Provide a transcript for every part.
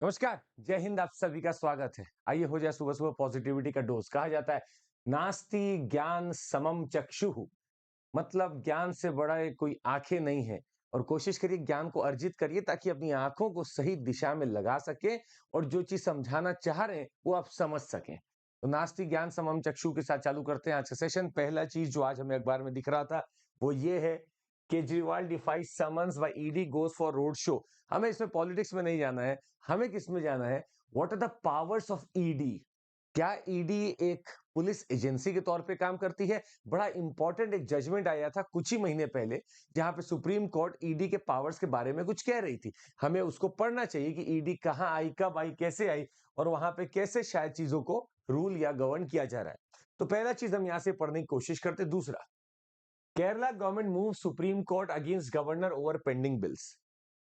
नमस्कार, जय हिंद। आप सभी का स्वागत है। आइए हो जाए सुबह सुबह पॉजिटिविटी का डोज। कहा जाता है नास्ति ज्ञान समम चक्षुः, मतलब ज्ञान से बड़ा कोई आंखें नहीं है। और कोशिश करिए ज्ञान को अर्जित करिए ताकि अपनी आंखों को सही दिशा में लगा सके और जो चीज समझाना चाह रहे हैं वो आप समझ सकें। तो नास्ति ज्ञान समम चक्षु के साथ चालू करते हैं आज का सेशन। पहला चीज जो आज हमें अखबार में दिख रहा था वो ये है, Kejriwal defies summons by ED goes for road show. हमें इसमें पॉलिटिक्स में नहीं जाना है, हमें किस में जाना है, what are the powers of ED. क्या ईडी एक पुलिस एजेंसी के तौर पे काम करती है? बड़ा इंपॉर्टेंट एक जजमेंट आया था कुछ ही महीने पहले जहां पे सुप्रीम कोर्ट ईडी के पावर्स के बारे में कुछ कह रही थी। हमें उसको पढ़ना चाहिए कि ईडी कहां आई, कब आई, कैसे आई और वहां पे कैसे शायद चीजों को रूल या गवर्न किया जा रहा है। तो पहला चीज हम यहां से पढ़ने की कोशिश करते। दूसरा, Kerala government move supreme court against governor over pending bills.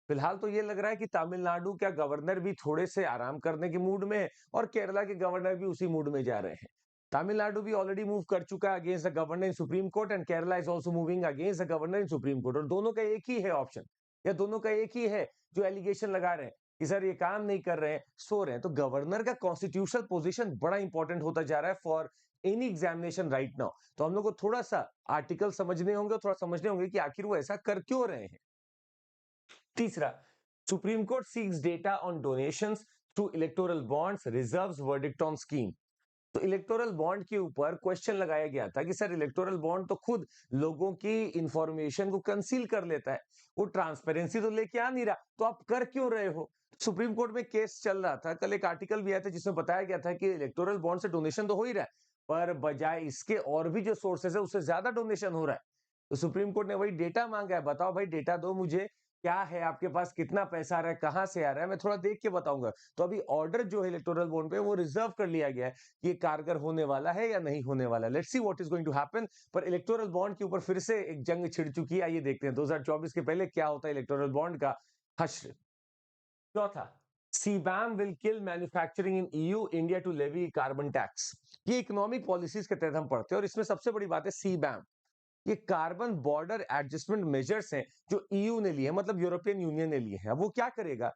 फिलहाल तो ये लग रहा है कि तमिलनाडु का गवर्नर भी थोड़े से आराम करने के मूड में है और केरला के गवर्नर भी उसी मूड में जा रहे हैं। तमिलनाडु भी ऑलरेडी मूव कर चुका है against the governor in supreme court and Kerala is also moving against the governor in supreme court. और दोनों का एक ही है ऑप्शन, या दोनों का एक ही है जो एलिगेशन लगा रहे हैं कि सर ये काम नहीं कर रहे हैं, सो रहे हैं। तो गवर्नर का कॉन्स्टिट्यूशनल पोजीशन बड़ा इंपॉर्टेंट होता जा रहा है for any examination right now. तो हम लोग को थोड़ा सा आर्टिकल समझने होंगे, थोड़ा समझने होंगे कि आखिर वो ऐसा कर क्यों रहे हैं। तीसरा, Supreme Court seeks data on donations through electoral bonds, reserves, verdict on scheme. तो इलेक्टोरल बॉन्ड के ऊपर क्वेश्चन लगाया गया था कि सर इलेक्टोरल बॉन्ड तो खुद लोगों की इंफॉर्मेशन को कंसील कर लेता है, वो ट्रांसपेरेंसी तो लेके आ नहीं रहा, तो आप कर क्यों रहे हो। सुप्रीम कोर्ट में केस चल रहा था, कल एक आर्टिकल भी आया था जिसमें बताया गया था कि इलेक्टोरल बॉन्ड से डोनेशन तो हो ही रहा है, पर बजाय इसके और भी जो सोर्सेस है उससे ज्यादा डोनेशन हो रहा है। तो सुप्रीम कोर्ट ने वही डेटा मांगा है, बताओ भाई डेटा दो मुझे, क्या है आपके पास, कितना पैसा आ रहा है, कहां से आ रहा है, मैं थोड़ा देख के बताऊंगा। तो अभी ऑर्डर जो है इलेक्टोरल बॉन्ड पे वो रिजर्व कर लिया गया है कि ये कारगर होने वाला है या नहीं होने वाला है। Let's see what is going to happen. पर इलेक्टोरल बॉन्ड के ऊपर फिर से एक जंग छिड़ चुकी है। आइए देखते हैं 2024 के पहले क्या होता है इलेक्टोरल बॉन्ड का हश्र। चौथा, CBAM will kill manufacturing in EU, India to levy carbon tax. ये इकोनॉमिक पॉलिसीज के तहत हम पढ़ते हैं और इसमें सबसे बड़ी बात है सीबैम। ये कार्बन बॉर्डर एडजस्टमेंट मेजर्स हैं जो ईयू ने लिए हैं, मतलब यूरोपियन यूनियन ने लिए हैं। अब वो क्या करेगा,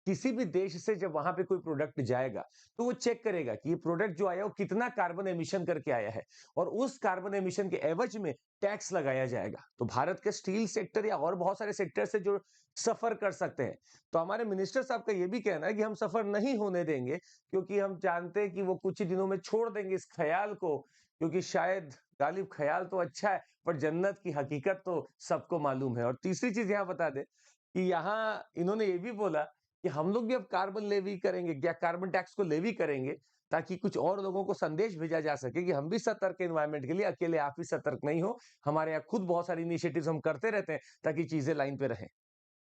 किसी भी देश से जब वहां पे कोई प्रोडक्ट जाएगा तो वो चेक करेगा कि ये प्रोडक्ट जो आया वो कितना कार्बन एमिशन करके आया है और उस कार्बन एमिशन के एवज में टैक्स लगाया जाएगा। तो भारत के स्टील सेक्टर या और बहुत सारे सेक्टर से जो सफर कर सकते हैं, तो हमारे मिनिस्टर साहब का ये भी कहना है कि हम सफर नहीं होने देंगे, क्योंकि हम जानते हैं कि वो कुछ ही दिनों में छोड़ देंगे इस ख्याल को, क्योंकि शायद गालिब ख्याल तो अच्छा है पर जन्नत की हकीकत तो सबको मालूम है। और तीसरी चीज यहाँ बता दे कि यहाँ इन्होंने ये भी बोला कि हम लोग भी अब कार्बन लेवी करेंगे, क्या कार्बन टैक्स को लेवी करेंगे, ताकि कुछ और लोगों को संदेश भेजा जा सके कि हम भी सतर्क एनवायरमेंट के लिए, अकेले आप ही सतर्क नहीं हो, हमारे यहाँ खुद बहुत सारी इनिशिएटिव्स हम करते रहते हैं ताकि चीजें लाइन पे रहें।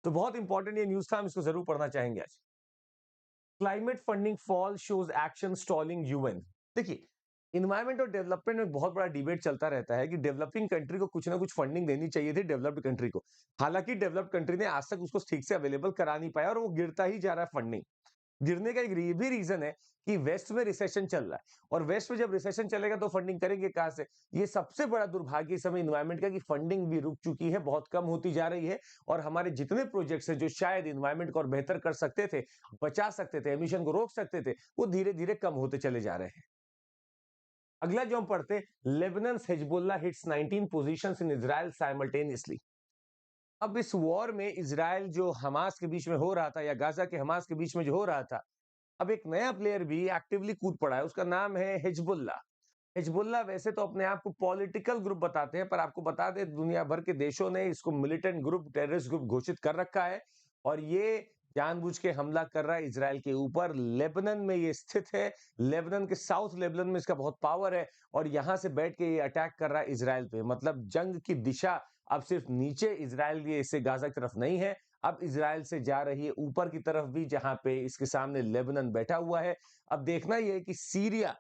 तो बहुत इंपॉर्टेंट ये न्यूज था, हम इसको जरूर पढ़ना चाहेंगे आज। Climate funding fall shows action stalling UN. देखिए, इन्वायरमेंट और डेवलपमेंट में बहुत बड़ा डिबेट चलता रहता है कि डेवलपिंग कंट्री को कुछ ना कुछ फंडिंग देनी चाहिए थी डेवलप्ड कंट्री को। हालांकि डेवलप्ड कंट्री ने आज तक उसको ठीक से अवेलेबल करा नहीं पाया और वो गिरता ही जा रहा है फंडिंग। गिरने का एक ये भी रीजन है कि वेस्ट में रिसेशन चल रहा है और वेस्ट में जब रिसेशन चलेगा तो फंडिंग करेंगे कहां से। ये सबसे बड़ा दुर्भाग्य इस समय इन्वायरमेंट का कि फंडिंग भी रुक चुकी है, बहुत कम होती जा रही है और हमारे जितने प्रोजेक्ट्स हैं जो शायद इन्वायरमेंट को और बेहतर कर सकते थे, बचा सकते थे, एमिशन को रोक सकते थे, वो धीरे धीरे कम होते चले जा रहे हैं। अगला जो हम पढ़ते, लेबनान हिजबुल्लाह हिट्स 19 पोजीशंस इन इजराइल साइमल्टेनियसली। अब इस वॉर में इजराइल जो हमास के बीच में हो रहा था या गाजा के हमास के बीच में जो हो रहा था, अब एक नया प्लेयर भी एक्टिवली कूद पड़ा है, उसका नाम है हिजबुल्लाह। हिजबुल्लाह वैसे तो अपने आप को पॉलिटिकल ग्रुप बताते हैं, पर आपको बता दें दुनिया भर के देशों ने इसको मिलिटेंट ग्रुप, टेररिस्ट ग्रुप घोषित कर रखा है और ये जानबूझ के हमला कर रहा है इजराइल के ऊपर। लेबनान में ये स्थित है, लेबनान के साउथ लेबनान में इसका बहुत पावर है और यहां से बैठ के ये अटैक कर रहा है इजराइल पे। मतलब जंग की दिशा अब सिर्फ नीचे इजराइल, ये इससे गाजा की तरफ नहीं है, अब इजराइल से जा रही है ऊपर की तरफ भी, जहां पे इसके सामने लेबनान बैठा हुआ है। अब देखना यह है कि सीरिया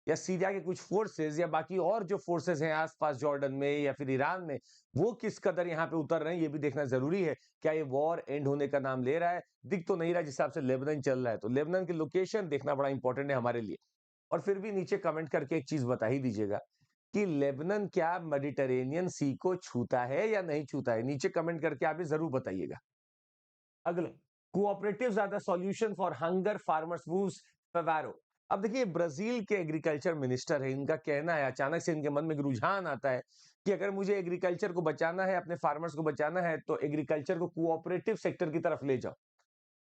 या सीरिया के कुछ फोर्सेस या बाकी और जो फोर्सेस हैं आसपास जॉर्डन में या फिर ईरान में, वो किस कदर यहाँ पे उतर रहे हैं, ये भी देखना जरूरी है। क्या ये वॉर एंड होने का नाम ले रहा है? दिख तो नहीं रहा जिस हिसाब से लेबनान चल रहा है। तो लेबनान की लोकेशन देखना बड़ा इंपॉर्टेंट है हमारे लिए। और फिर भी नीचे कमेंट करके एक चीज बता ही दीजिएगा कि लेबनान क्या मेडिटेरेनियन सी को छूता है या नहीं छूता है, नीचे कमेंट करके आप ये जरूर बताइएगा। अगला, cooperatives are the solution for hunger, farmers moves Favaro. अब देखिए ब्राजील के एग्रीकल्चर मिनिस्टर है, इनका कहना है, अचानक से इनके मन में एक रुझान आता है कि अगर मुझे एग्रीकल्चर को बचाना है, अपने फार्मर्स को बचाना है, तो एग्रीकल्चर को कोऑपरेटिव सेक्टर की तरफ ले जाओ।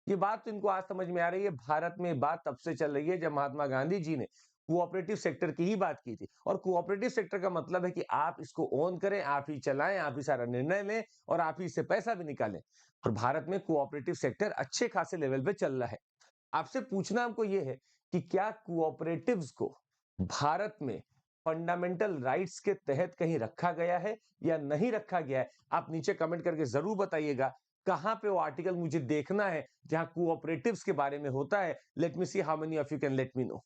ये बात तो इनको आज समझ में आ रही है। भारत में ये बात तब से चल रही है जब महात्मा गांधी जी ने कोऑपरेटिव सेक्टर की ही बात की थी। और कोऑपरेटिव सेक्टर का मतलब है कि आप इसको ओन करें, आप ही चलाएं, आप ही सारा निर्णय लें और आप ही इससे पैसा भी निकालें। और भारत में कोऑपरेटिव सेक्टर अच्छे खासे लेवल पे चल रहा है। आपसे पूछना हमको ये है कि क्या कोऑपरेटिव्स को भारत में फंडामेंटल राइट्स के तहत कहीं रखा गया है या नहीं रखा गया है? आप नीचे कमेंट करके जरूर बताइएगा। कहां पे वो आर्टिकल मुझे देखना है जहां कोऑपरेटिव्स के बारे में होता है। Let me see how many of you can let me know.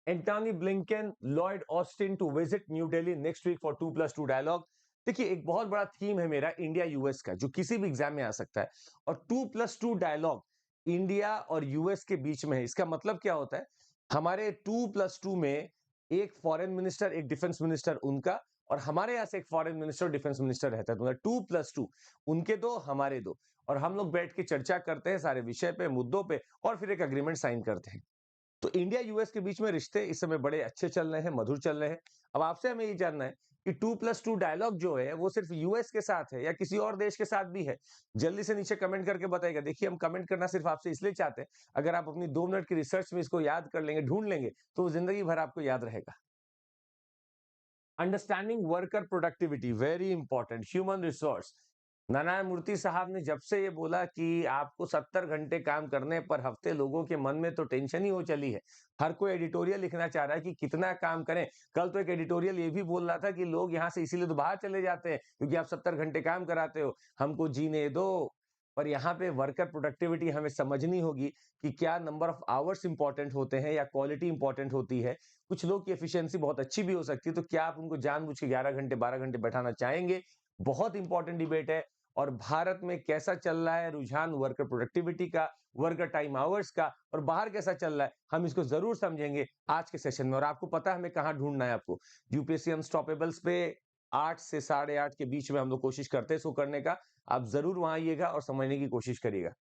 Antony Blinken, Lloyd Austin to visit New Delhi next week for 2+2 dialogue. देखिए एक बहुत बड़ा थीम है मेरा इंडिया यूएस का, जो किसी भी एग्जाम में आ सकता है। और 2+2 डायलॉग इंडिया और यूएस के बीच में है। इसका मतलब क्या होता है? हमारे 2+2 में एक फॉरेन मिनिस्टर, एक डिफेंस मिनिस्टर उनका, और हमारे यहाँ से एक फॉरेन मिनिस्टर, डिफेंस मिनिस्टर रहता है। तो 2+2 उनके दो, हमारे दो, और हम लोग बैठ के चर्चा करते हैं सारे विषय पे, मुद्दों पे, और फिर एक अग्रीमेंट साइन करते हैं। तो इंडिया यूएस के बीच में रिश्ते इस समय बड़े अच्छे चल रहे हैं, मधुर चल रहे हैं। अब आपसे हमें ये जानना है कि 2+2 डायलॉग जो है वो सिर्फ यूएस के साथ है या किसी और देश के साथ भी है? जल्दी से नीचे कमेंट करके बताइएगा। देखिए हम कमेंट करना सिर्फ आपसे इसलिए चाहते हैं, अगर आप अपनी 2 मिनट की रिसर्च में इसको याद कर लेंगे, ढूंढ लेंगे, तो जिंदगी भर आपको याद रहेगा। Understanding worker productivity, very important. Human resource, Narayana Murthy साहब ने जब से ये बोला कि आपको 70 घंटे काम करने पर हफ्ते, लोगों के मन में तो टेंशन ही हो चली है। हर कोई एडिटोरियल लिखना चाह रहा है कि कितना काम करें। कल तो एक एडिटोरियल ये भी बोल रहा था कि लोग यहाँ से इसीलिए तो बाहर चले जाते हैं क्योंकि आप 70 घंटे काम कराते हो, हमको जीने दो। पर यहाँ पे वर्कर प्रोडक्टिविटी हमें समझनी होगी कि क्या नंबर ऑफ आवर्स इंपॉर्टेंट होते हैं या क्वालिटी इंपॉर्टेंट होती है। कुछ लोग की एफिशिएंसी बहुत अच्छी भी हो सकती है, तो क्या आप उनको जानबूझ के 11 घंटे 12 घंटे बैठाना चाहेंगे? बहुत इंपॉर्टेंट डिबेट है। और भारत में कैसा चल रहा है रुझान वर्कर प्रोडक्टिविटी का, वर्कर टाइम आवर्स का, और बाहर कैसा चल रहा है, हम इसको जरूर समझेंगे आज के सेशन में। और आपको पता है हमें कहाँ ढूंढना है आपको, यूपीएससी अनस्टॉपेबल्स पे 8 से 8:30 के बीच में हम लोग कोशिश करते हैं इसको करने का। आप जरूर वहां आइएगा और समझने की कोशिश करिएगा।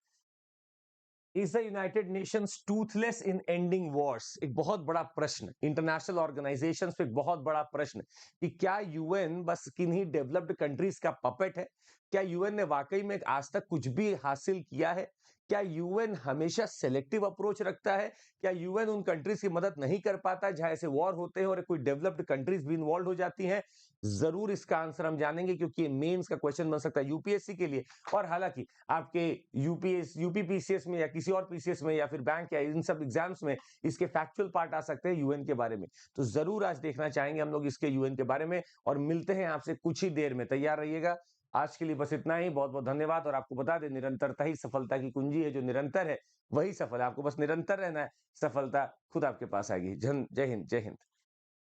Is the United Nations Toothless in ending Wars? एक बहुत बड़ा प्रश्न, इंटरनेशनल ऑर्गेनाइजेशंस पे एक बहुत बड़ा प्रश्न कि क्या यूएन बस किन्हीं डेवलप्ड कंट्रीज का पपेट है? क्या यूएन ने वाकई में आज तक कुछ भी हासिल किया है? क्या यूएन हमेशा सेलेक्टिव अप्रोच रखता है? क्या यूएन उन कंट्रीज की मदद नहीं कर पाता जहां ऐसे वॉर होते हैं और कोई डेवलप्ड कंट्रीज भी इन्वॉल्व हो जाती हैं? जरूर इसका आंसर हम जानेंगे क्योंकि ये मेंस का क्वेश्चन बन सकता है यूपीएससी के लिए। और हालांकि आपके यूपीपीसीएस में या किसी और पीसीएस में या फिर बैंक या इन सब एग्जाम्स में इसके फैक्चुअल पार्ट आ सकते हैं यूएन के बारे में। तो जरूर आज देखना चाहेंगे हम लोग इसके यूएन के बारे में, और मिलते हैं आपसे कुछ ही देर में। तैयार रहिएगा। आज के लिए बस इतना ही। बहुत बहुत धन्यवाद। और आपको बता दें, निरंतरता ही सफलता की कुंजी है। जो निरंतर है वही सफल है। आपको बस निरंतर रहना है, सफलता खुद आपके पास आएगी। जय हिंद, जय हिंद।